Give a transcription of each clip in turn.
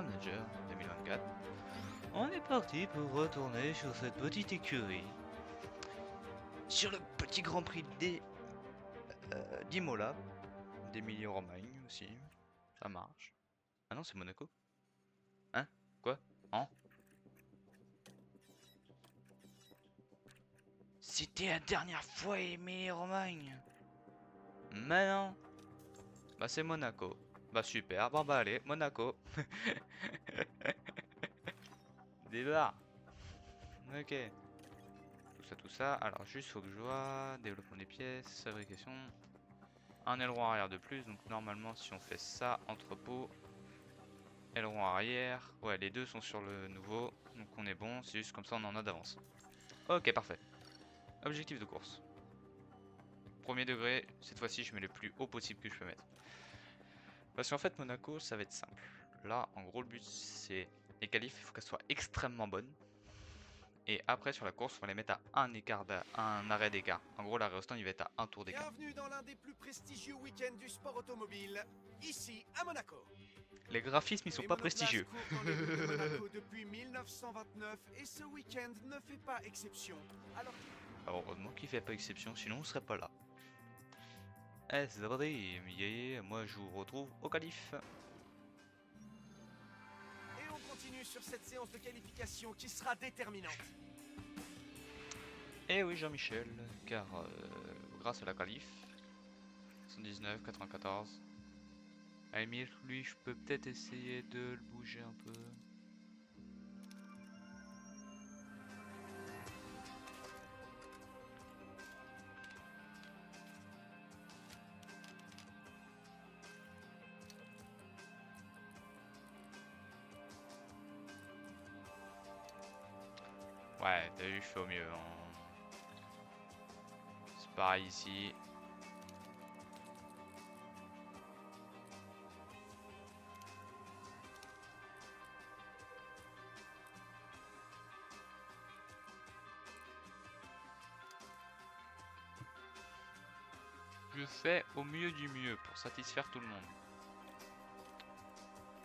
Manager 2024. On est parti pour retourner sur cette petite écurie. Sur le petit Grand Prix d'Imola, d'Emilie-Romagne aussi. Ça marche. Ah non, c'est Monaco. Hein? Quoi? Hein? C'était la dernière fois Emilie-Romagne. Mais non. Bah c'est Monaco. Bah super. Bon bah allez, Monaco. Débat. Ok. Tout ça. Alors juste faut que je vois. Développement des pièces, fabrication. Un aileron arrière de plus. Donc normalement si on fait ça, entrepôt. Aileron arrière. Ouais, les deux sont sur le nouveau. Donc on est bon. C'est juste comme ça on en a d'avance. Ok, parfait. Objectif de course. Premier degré. Cette fois-ci je mets le plus haut possible que je peux mettre. Parce qu'en fait Monaco ça va être simple. Là en gros le but c'est les qualifs, il faut qu'elles soient extrêmement bonnes. Et après sur la course, on va les mettre à un arrêt d'écart. En gros, l'arrêt au stand, il va être à un tour d'écart. Bienvenue dans l'un des plus prestigieux week-ends du sport automobile, ici à Monaco. Les graphismes, ils sont Les pas monoplaces prestigieux. courent dans les rues de Monaco depuis 1929 et ce week-end ne fait pas exception. Alors Heureusement qu'il fait pas exception, sinon on serait pas là. Eh, c'est vrai, yeah, moi je vous retrouve au qualif. et on continue sur cette séance de qualification qui sera déterminante. Eh oui, Jean-Michel, car grâce à la qualif, 119, 94. Amir, lui, je peux peut-être essayer de le bouger un peu. Ouais, t'as vu, je fais au mieux. C'est pareil ici. Je fais au mieux du mieux pour satisfaire tout le monde.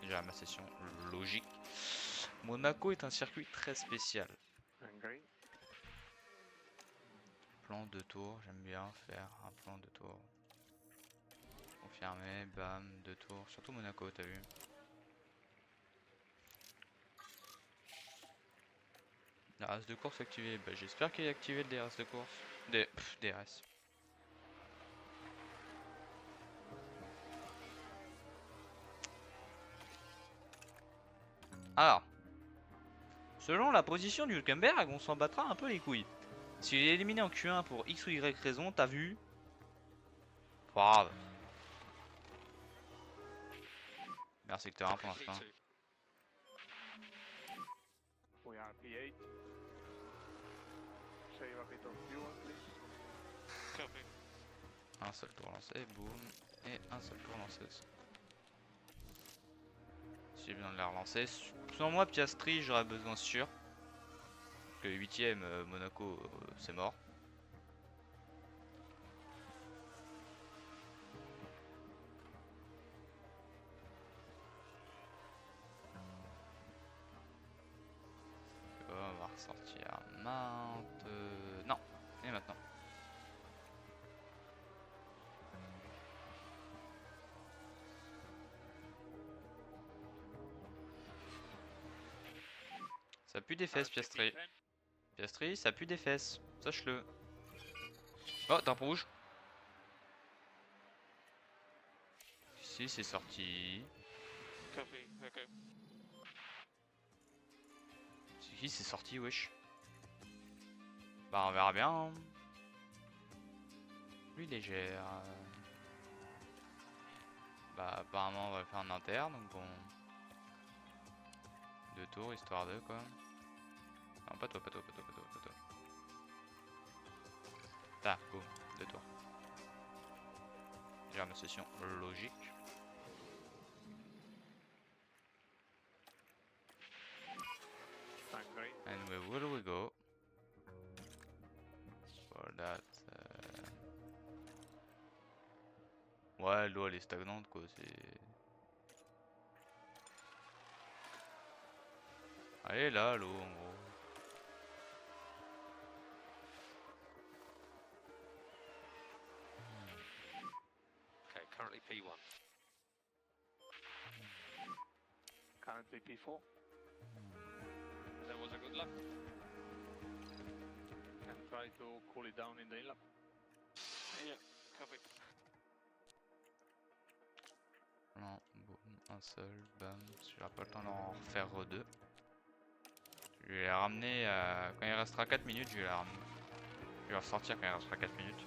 Déjà ma session logique. Monaco est un circuit très spécial. Plan de tour, j'aime bien faire un plan de tour. Confirmé, bam, 2 tours. Surtout Monaco, t'as vu. DRS de course activé. Bah, j'espère qu'il est activé le DRS de course. DRS. Alors, selon la position du Hülkenberg, on s'en battra un peu les couilles. S'il est éliminé en Q1 pour X ou Y raison, t'as vu. Pas grave. Merci secteur 1 pour l'instant. We are P8. Save a bit of fuel, please. Copy. Un seul tour lancé, boum. Et un seul tour lancé aussi. Si j'ai besoin de les relancer. Selon moi, Piastri, j'aurais besoin sûr. Que 8ème, Monaco, c'est mort. On va ressortir maintenant. Et maintenant. Ça pue des fesses, Piastri. Piastri, ça pue des fesses. Sache-le. Oh, t'es un rouge. Si, c'est sorti. Copy, okay. C'est qui, c'est sorti, wesh. Bah, on verra bien. Hein. Lui, il est gère. Bah, apparemment, on va faire un inter, donc bon. 2 tours, histoire de quoi. Non, pas toi, pas toi, pas toi, pas toi, pas toi. Tac, boum, 2 tours. J'ai ma session logique. Angry. And where will we go? For that. Ouais, l'eau elle est stagnante quoi, c'est. Allez là, l'eau en gros. Okay, currently P1. Currently P4. That was a good lap. And try to cool it down in the inlet. Yeah, copy. Non, boum, un seul, bam. J'aurai pas le temps d'en refaire deux. Je vais la ramener quand il restera 4 minutes, je vais la ramener. Je vais la ressortir quand il restera 4 minutes.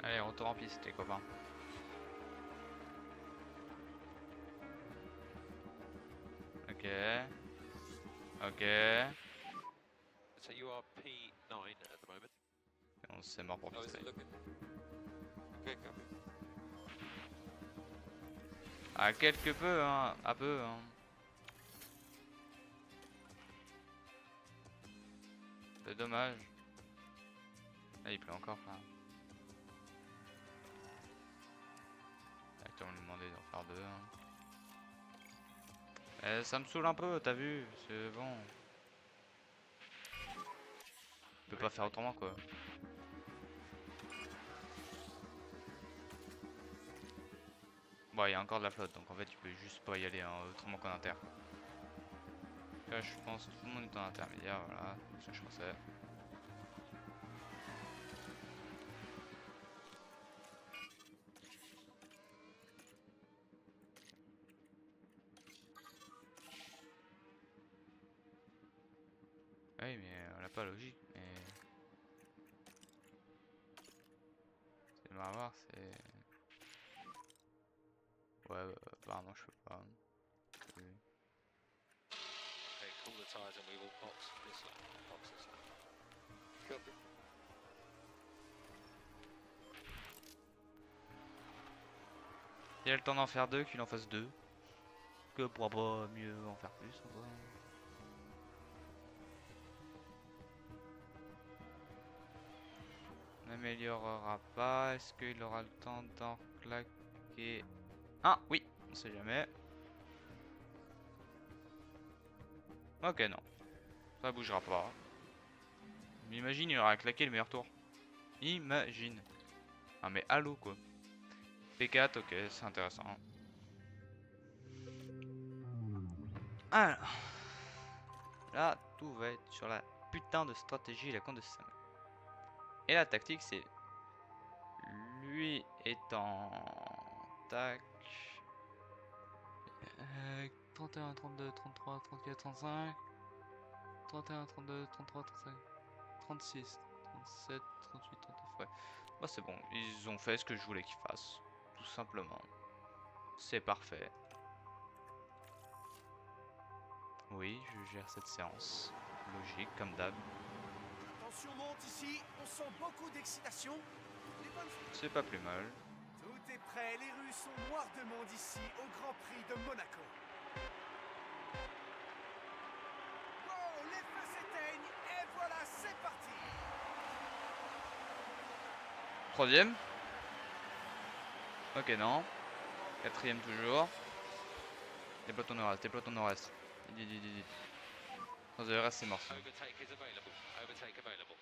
Allez, retour en piste les copains. Ok. Ok. So you are P9 at the moment. Et on s'est mort pour Oh, is pister. it looking? Okay, copy. Ah, quelque peu, hein. Un peu, hein. C'est dommage. Là, il pleut encore, là. Attends, on lui demander d'en faire deux. Hein. Ça me saoule un peu, t'as vu? C'est bon. Je peux pas faire autrement, quoi. Bon, il y a encore de la flotte, donc en fait, tu peux juste pas y aller hein, autrement qu'en inter. Là, je pense que tout le monde est en intermédiaire, voilà. Ça, je pensais. Oui, mais on n'a pas logique, mais... C'est marrant à voir, c'est... Ouais, apparemment je peux pas. Oui. Okay, cool the tyres and we will box this lap. Box this lap. Copy. Il y a le temps d'en faire deux, qu'il en fasse deux. Que pourra pas mieux en faire plus, en vrai. N'améliorera pas. Est-ce qu'il aura le temps d'en claquer? Ah oui, on sait jamais. Ok, non. Ça bougera pas. Mais imagine, il aura claqué le meilleur tour. Imagine. Ah mais allô quoi. P4, ok, c'est intéressant. Alors. Là, tout va être sur la putain de stratégie et la compte de système. Et la tactique, c'est... Lui étant... Tac... 31, 32, 33, 34, 35... 31, 32, 33, 35... 36, 37, 38, 39... Ouais. Bah c'est bon, ils ont fait ce que je voulais qu'ils fassent. Tout simplement. C'est parfait. Oui, je gère cette séance. Logique, comme d'hab. Tension monte ici, on sent beaucoup d'excitation. Les bonnes... C'est pas plus mal. Tout est prêt, les rues sont noires de monde ici au Grand Prix de Monaco. Wow, les feux s'éteignent et voilà, c'est parti. Troisième. Ok, non. Quatrième toujours. Déploie ton nord-est, déploie ton nord-est. Dans le reste, c'est mort. Overtake is available. Overtake available.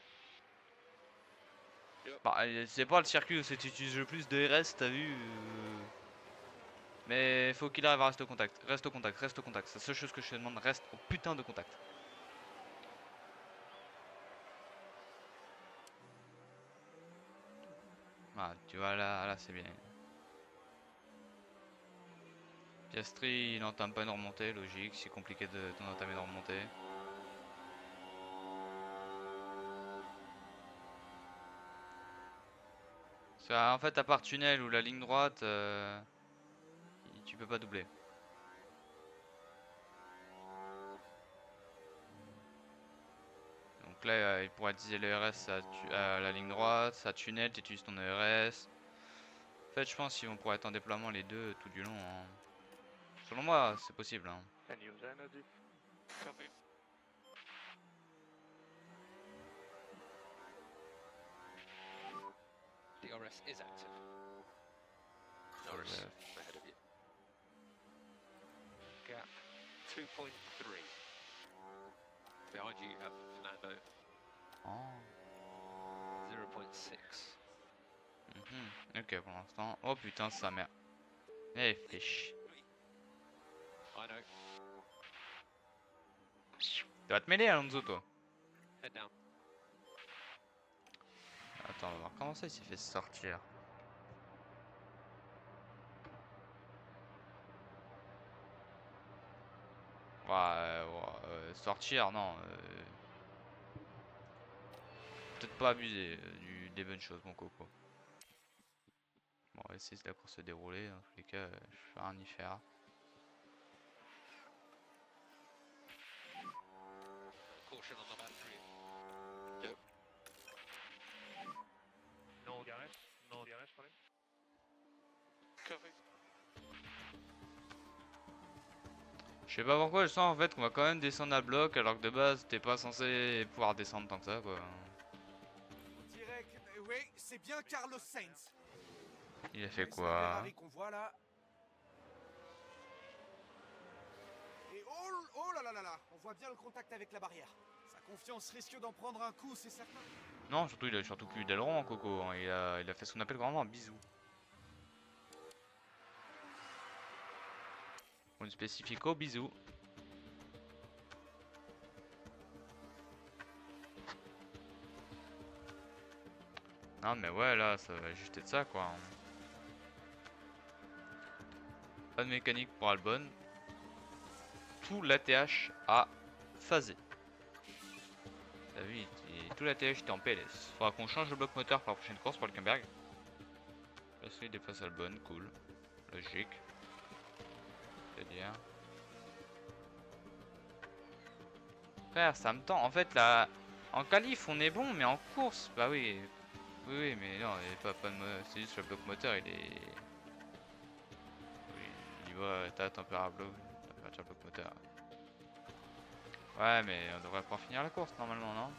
Bah, c'est pas le circuit où tu utilises le plus de RS, t'as vu. Mais faut qu'il arrive à rester au contact. Reste au contact, reste au contact. C'est la seule chose que je te demande, reste au putain de contact. Ah, tu vois là c'est bien. Piastri, il n'entame pas une remontée, logique, c'est compliqué d'entamer une remontée. En fait, à part tunnel ou la ligne droite, tu peux pas doubler. Donc là, il pourrait utiliser le RS à la ligne droite, ça tunnel, tu utilises ton ERS. En fait, je pense qu'ils vont pouvoir être en déploiement les deux tout du long. Hein. Selon moi, c'est possible. Hein. And use energy. Copy. DRS is active. Norris left. ahead of you. Gap 2.3. Behind you you have Fernando Oh. 0.6. Ok pour l'instant. Oh putain sa mère. Eh fiche. I know. Tu vas te mêler Alonso toi. Head down. Attends on va voir comment ça il s'est fait sortir. Sortir non. Peut-être pas abuser des bonnes choses mon coco. Bon on va essayer de la course se dérouler. Dans tous les cas je vais rien y faire. Caution on the battery. No DRS. No DRS for him. Copy. Je sais pas pourquoi je sens en fait qu'on va quand même descendre à bloc alors que de base t'es pas censé pouvoir descendre tant que ça quoi. On dirait que... oui, c'est bien Carlos Sainz. Il a fait Ouais, c'est un quoi? Ferrari qu'on voit là. Et oh là là là là, on voit bien le contact avec la barrière. Sa confiance risque d'en prendre un coup, c'est certain. Non surtout il a surtout plus d'aileron en coco, hein. Il a fait ce qu'on appelle vraiment un bisou. Pour une spécifico bisou. Non mais ouais là ça va juste être ça quoi. Pas de mécanique pour Albon. Tout l'ATH a phasé. T'as vu, tout l'ATH était en PLS. Faudra qu'on change le bloc moteur pour la prochaine course pour le Kemberg. Parce qu'il dépasse Albon, cool. Logique. C'est-à-dire. Frère, ça me tend. En fait là, en qualif on est bon, mais en course, bah oui. Oui, mais non, il est pas de c'est juste le bloc moteur, il est. Oui, il va, t'as température bloc moteur. Ouais, mais on devrait pouvoir finir la course normalement, non?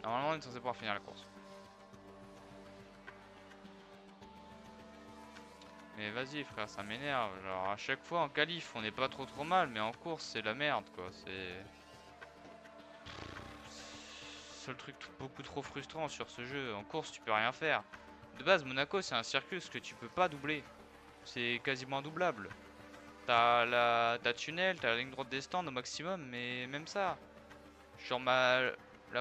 Normalement, on est censé pouvoir finir la course. Mais vas-y, frère, ça m'énerve. Genre, à chaque fois en qualif, on n'est pas trop mal, mais en course, c'est la merde, quoi. C'est. Seul truc beaucoup trop frustrant sur ce jeu. En course, tu peux rien faire. De base, Monaco, c'est un circuit que tu peux pas doubler. C'est quasiment indoublable. T'as tunnel, t'as la ligne droite des stands au maximum, mais même ça. Sur la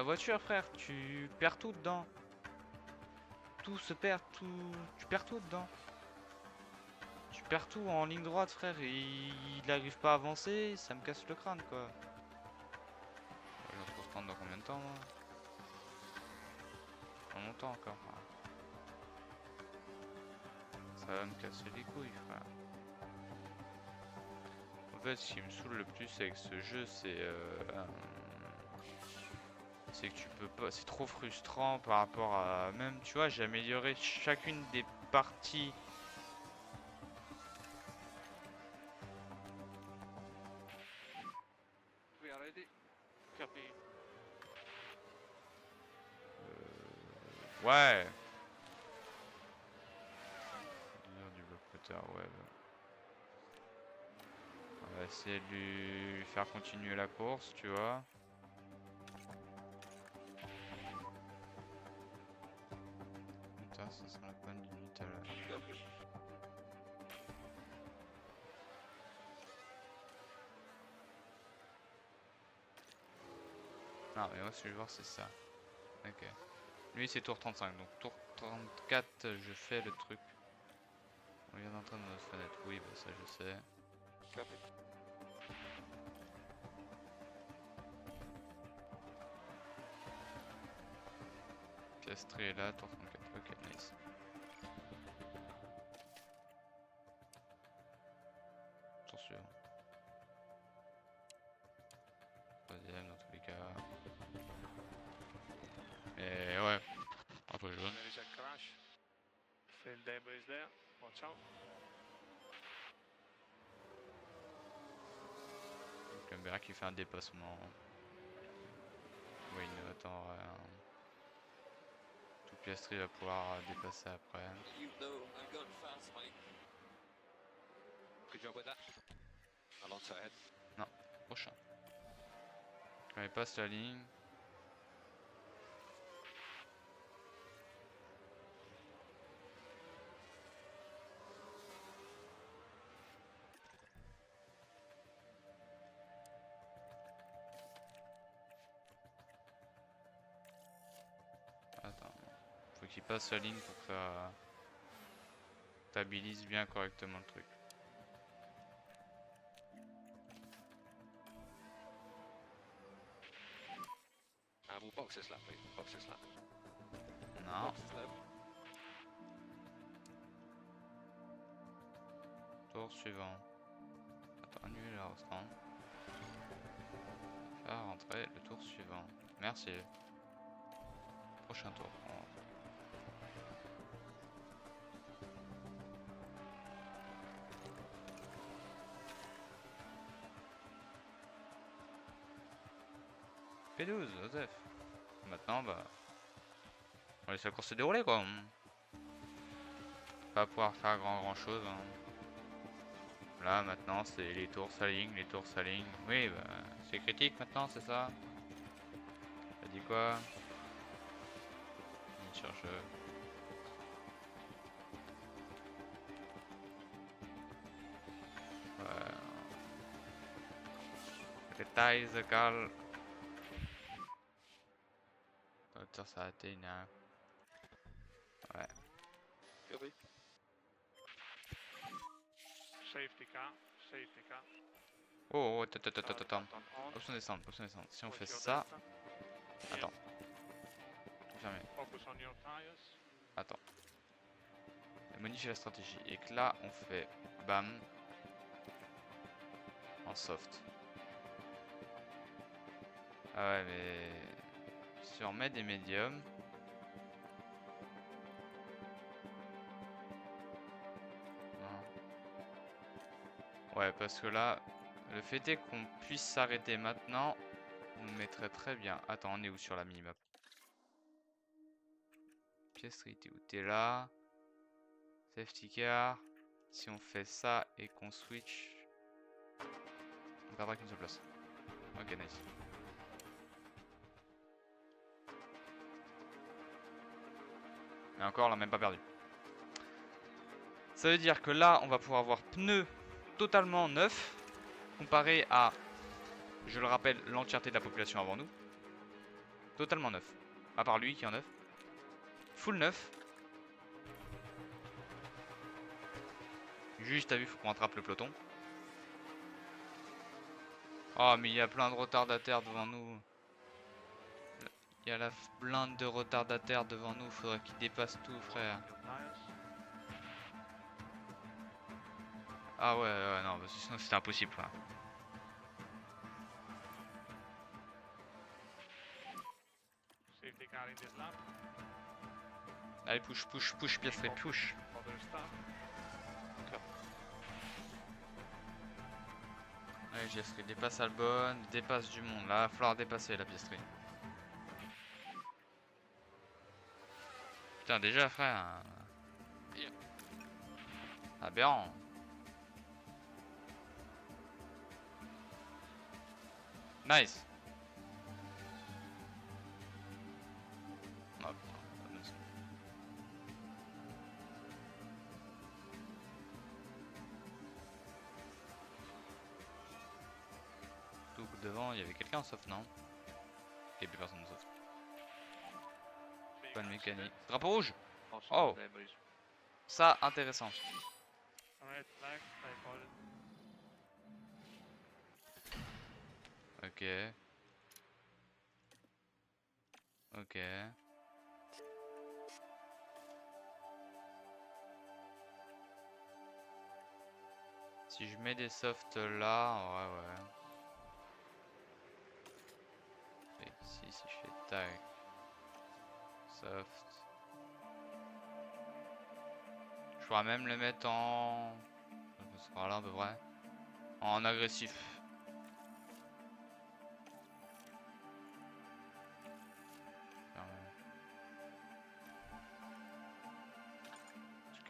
voiture, frère, tu perds tout dedans. Tout se perd, tout. Tu perds tout dedans. Tu perds tout en ligne droite, frère, et il n'arrive pas à avancer, ça me casse le crâne, quoi. Je vais se reprendre dans combien de temps, moi? Dans longtemps encore. Ça va me casser les couilles, frère. En fait, ce qui me saoule le plus avec ce jeu, c'est que tu peux pas. C'est trop frustrant par rapport à. Même, tu vois, j'ai amélioré chacune des parties. We are ready. Copy. Ouais. Du bloc moteur, ouais. On va essayer de lui faire continuer la course, tu vois. Putain, ça sent la panne du Nutella. Non, mais moi ce que je veux voir c'est ça. Ok. Lui c'est tour 35, donc tour 34 je fais le truc. On vient d'entrer dans notre fenêtre, oui bah ça je sais. Copy. Piastri est là, tour 34, ok nice. Tour suivant. Troisième dans tous les cas. Et ouais, après je vois. There is a crash. Fail debris is there. Watch out. Kemberg qui fait un dépassement. Oui, attends, tout Piastri va pouvoir dépasser après. You know I'm going fast, mate. Good job with that. Alonso ahead. Non, prochain. Quand il passe la ligne. Attends, faut qu'il passe la ligne pour que ça stabilise bien correctement le truc. We'll box this lap, mate. Box this lap. Non. Box this lap. Tour suivant. Attends, annuler la restante. Faire rentrer le tour suivant. Merci. Prochain tour. On rentre. P12, Joseph. Maintenant, bah. On laisse la course se dérouler quoi. Pas pouvoir faire grand chose. Hein. Là maintenant c'est les tours s'alignent, les tours s'alignent. Oui bah c'est critique maintenant, c'est ça. T'as dit quoi? Il cherche. Ouais. Détails égal. Hauteur ça atteint. Ouais. Gilby. Safety car. Safety car. Oh, attends. Start on. Option descendre, option descendre. Si on Watch fait your ça. delta. Attends. Fermé. Focus on your tires. Attends. Modifier la stratégie. Et que là, on fait bam. En soft. Ah ouais, mais. Si on met des médiums. Non. Ouais, parce que là, le fait est qu'on puisse s'arrêter maintenant. Nous mettrait très bien. Attends, on est où sur la minimap? Piastri, t'es où? T'es là. Safety car. Si on fait ça et qu'on switch, on perdra qu'une seule place. Ok, nice. Mais encore, on l'a même pas perdu. Ça veut dire que là, on va pouvoir avoir pneus totalement neufs comparé à, je le rappelle, l'entièreté de la population avant nous. Totalement neuf. À part lui qui est en neuf. Full neuf. Juste, t'as vu, faut qu'on rattrape le peloton. Oh, mais il y a plein de retardataires devant nous. Il y a la blinde de retardataires devant nous. Faudrait qu'ils dépassent tout, frère. Your tires. Ah ouais, non, parce que sinon c'était impossible. Quoi. Safety car in this lap. Allez, push, Piastri, push. Other start. Allez, Piastri, dépasse Albon, dépasse du monde. Là, il va falloir dépasser la Piastri. Putain, déjà, frère. Aberrant. Nice. Oh, putain, nice. Tout devant, il y avait quelqu'un sauf non. Il n'y a plus personne sauf. Pas de mécanique. Drapeau rouge. Oh. Ça, intéressant. Red flag. I call it. Ok. Ok. Si je mets des softs là, ouais. Et ici, si je fais tac. Soft. Je pourrais même le mettre en. Ce sera là à peu près. En agressif.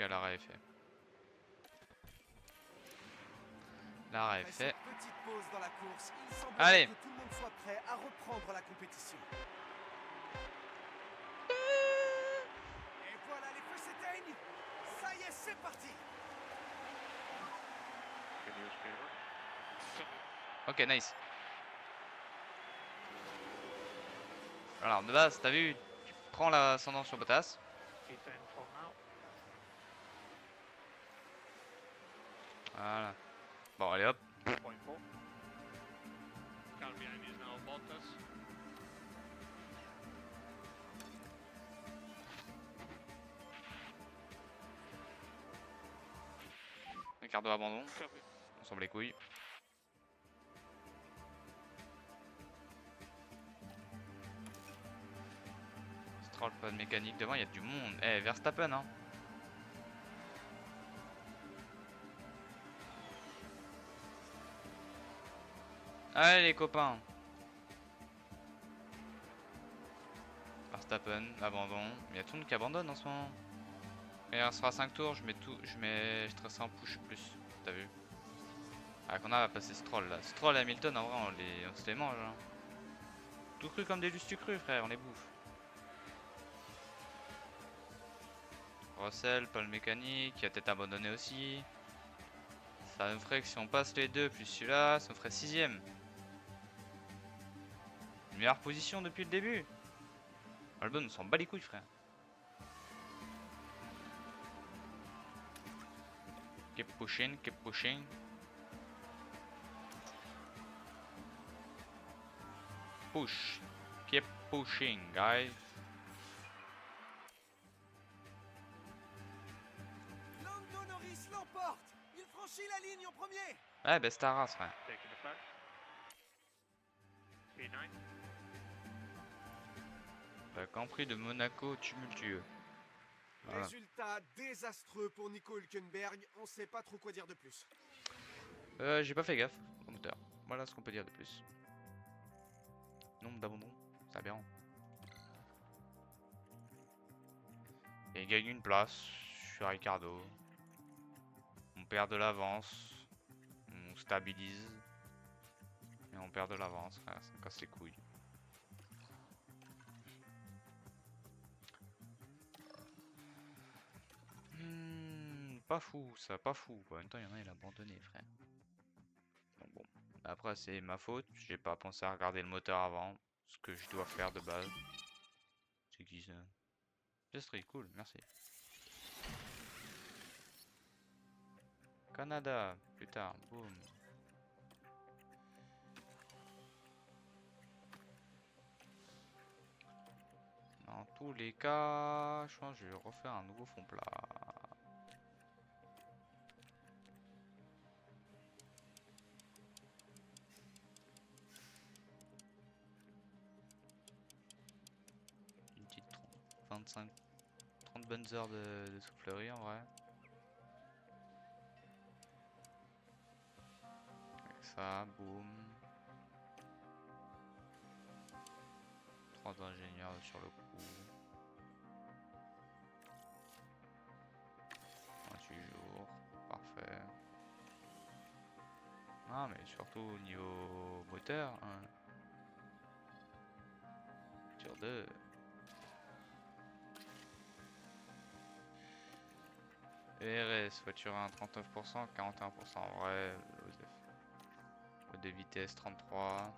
Ok, l'arrêt est fait. L'arrêt est Après fait. cette petite pause dans la course, il semblerait Allez. que tout le monde soit prêt à reprendre la compétition. Et voilà, les feux s'éteignent. Ça y est, c'est parti. Good news, Peter. Ok, nice. Alors, de base, t'as vu, tu prends l'ascendant sur Bottas. Keep in for now. Voilà. Bon, allez hop. 2.4. Car behind is now Bottas. Ricardo abandon. Copy. On s'en bat les couilles. Stroll, pas de mécanique devant, il y a du monde. Eh, Verstappen, hein. Allez les copains. Verstappen, abandon. Il y a tout le monde qui abandonne en ce moment. Et il restera 5 tours, je tracerai en push plus. T'as vu? Ah, qu'on a passer Stroll là. Stroll et Hamilton, en vrai, on se les mange. Hein. Tout cru comme des lustres crus, frère, on les bouffe. Russell, pas le mécanique, qui a peut-être abandonné aussi. Ça me ferait que si on passe les deux plus celui-là, ça me ferait 6ème. Meilleure position depuis le début. Albon, on s'en bat les couilles, frère. Keep pushing, keep pushing. Push. Keep pushing, guys. Lando Norris l'emporte. Il franchit la ligne en premier. Ouais, best à race, frère. Taking the flag. P9. Le Grand Prix de Monaco tumultueux. Voilà. Résultat désastreux pour Nico Hülkenberg. On sait pas trop quoi dire de plus. J'ai pas fait gaffe au moteur. Voilà ce qu'on peut dire de plus. Nombre d'abandons, c'est aberrant. Et il gagne une place sur Ricardo. On perd de l'avance. On stabilise. Et on perd de l'avance, frère, ça me casse les couilles. Pas fou, ça, pas fou. En même temps, il y en a, il a abandonné, frère. Bon. Après, c'est ma faute. J'ai pas pensé à regarder le moteur avant. Ce que je dois faire de base. C'est qui ça? Piastri, cool, merci. Canada, plus tard, boum. Dans tous les cas, je pense que je vais refaire un nouveau fond plat. Une petite 30 bonnes heures de soufflerie en vrai. Avec ça, boum. 3 ingénieurs sur le coup. 28 jours, parfait. Ah mais surtout au niveau moteur, hein. Sur 2. ERS, voiture 1, 39%, 41% en vrai. Des vitesses 33,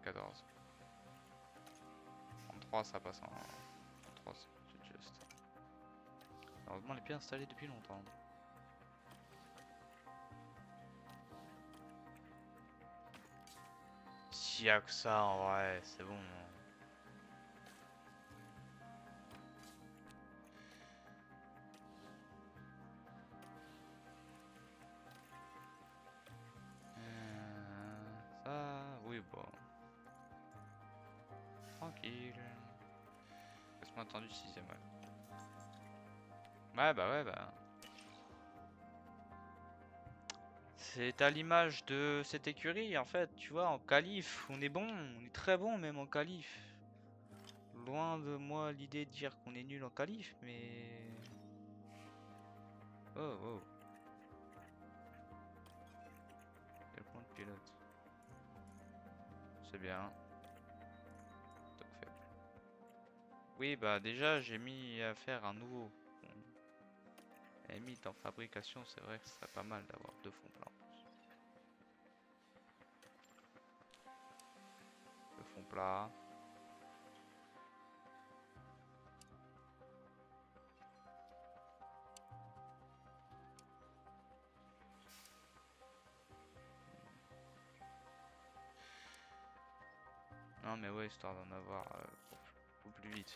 14. 33 ça passe en 33, c'est juste. Heureusement les pieds installés depuis longtemps. S'il y a que ça en vrai, c'est bon. Ça, oui bon. Tranquille. Laisse-moi attendu 6ème, ouais. Ouais bah. C'est à l'image de cette écurie en fait, tu vois, en qualif, on est bon, on est très bon même en qualif. Loin de moi l'idée de dire qu'on est nul en qualif, mais... Oh, oh. Quel point de pilote. C'est bien. Toc faible. Oui, bah déjà, j'ai mis à faire un nouveau. À la limite, en fabrication, c'est vrai que ce serait pas mal d'avoir 2 fonds plats. Le fond plat. Non mais ouais, histoire d'en avoir beaucoup plus vite.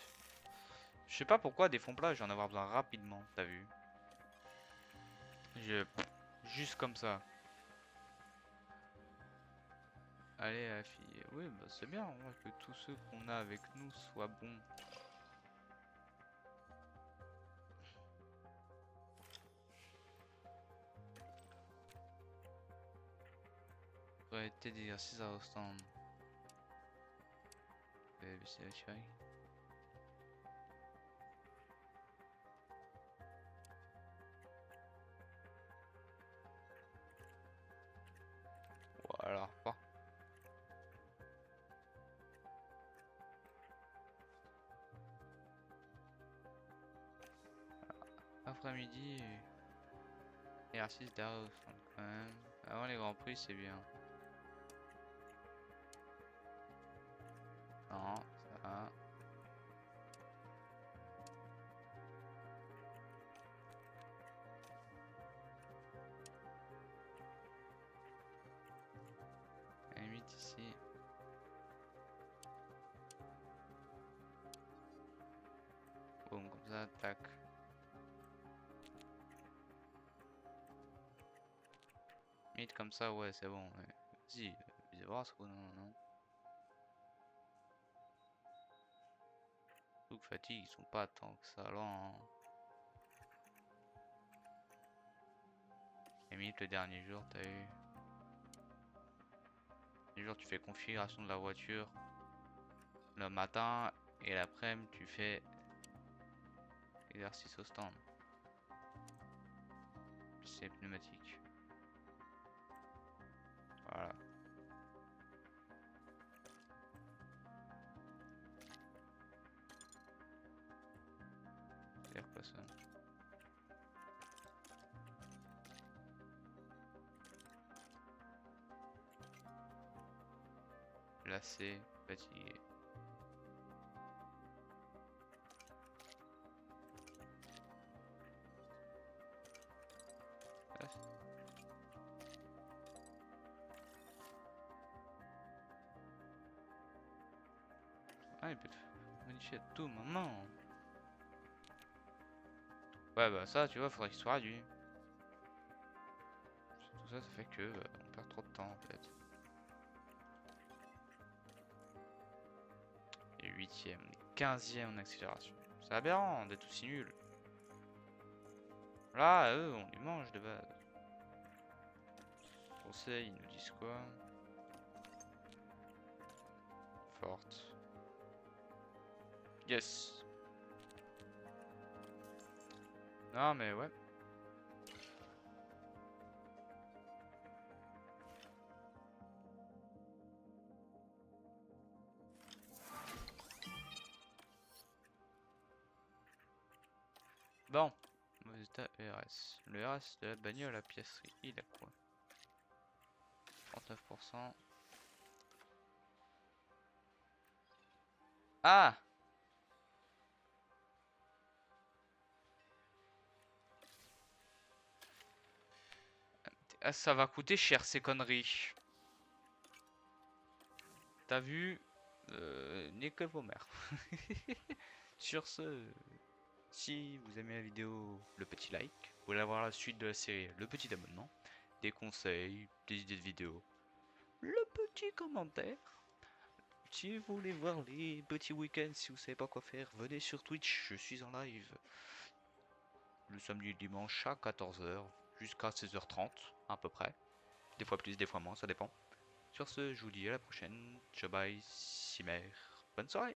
Je sais pas pourquoi des fonds plats, je vais en avoir besoin rapidement, t'as vu? Juste comme ça. Allez la fille. Oui, bah c'est bien, on voit que tous ceux qu'on a avec nous soient bons. Variété d'exercices à stand. C'est naturel. Voilà, pas. Après-midi, exercice d'arrêt au stand quand même. Avant les grands prix, c'est bien. Non, ça. À la limite ici. Boum, comme ça, tac. Limite comme ça, ouais, c'est bon. Ouais. Vas-y, visez voir ce qu'on non. Surtout que fatigue, ils sont pas tant que ça lents. Hein. Limite le dernier jour, t'as eu. Le jour tu fais configuration de la voiture. Le matin et l'après-midi tu fais exercice au stand. C'est pneumatique. Voilà. C'est-à-dire quoi ça? Lassé, fatigué. Ah, il peut te modifier à tout moment. Ouais, bah ça, tu vois, faudrait qu'il soit réduit. Tout ça, ça fait que on perd trop de temps en fait. Et 8ème, 15ème en accélération. C'est aberrant d'être aussi nul. Là, eux, on les mange de base. Conseil, ils nous disent quoi? Forte. Yes. Non mais ouais. Bon. Mauvais état ERS. Le ERS de la bagnole à piècerie, il a quoi? 39%. Ah! Ah, ça va coûter cher ces conneries. T'as vu? Niquez vos mères. Sur ce, si vous aimez la vidéo, le petit like. Vous voulez avoir la suite de la série, le petit abonnement. Des conseils, des idées de vidéos. Le petit commentaire. Si vous voulez voir les petits week-ends, si vous savez pas quoi faire, venez sur Twitch, je suis en live. Le samedi et le dimanche à 14h jusqu'à 16h30 à peu près. Des fois plus, des fois moins, ça dépend. Sur ce, je vous dis à la prochaine. Ciao bye, Simer. Bonne soirée.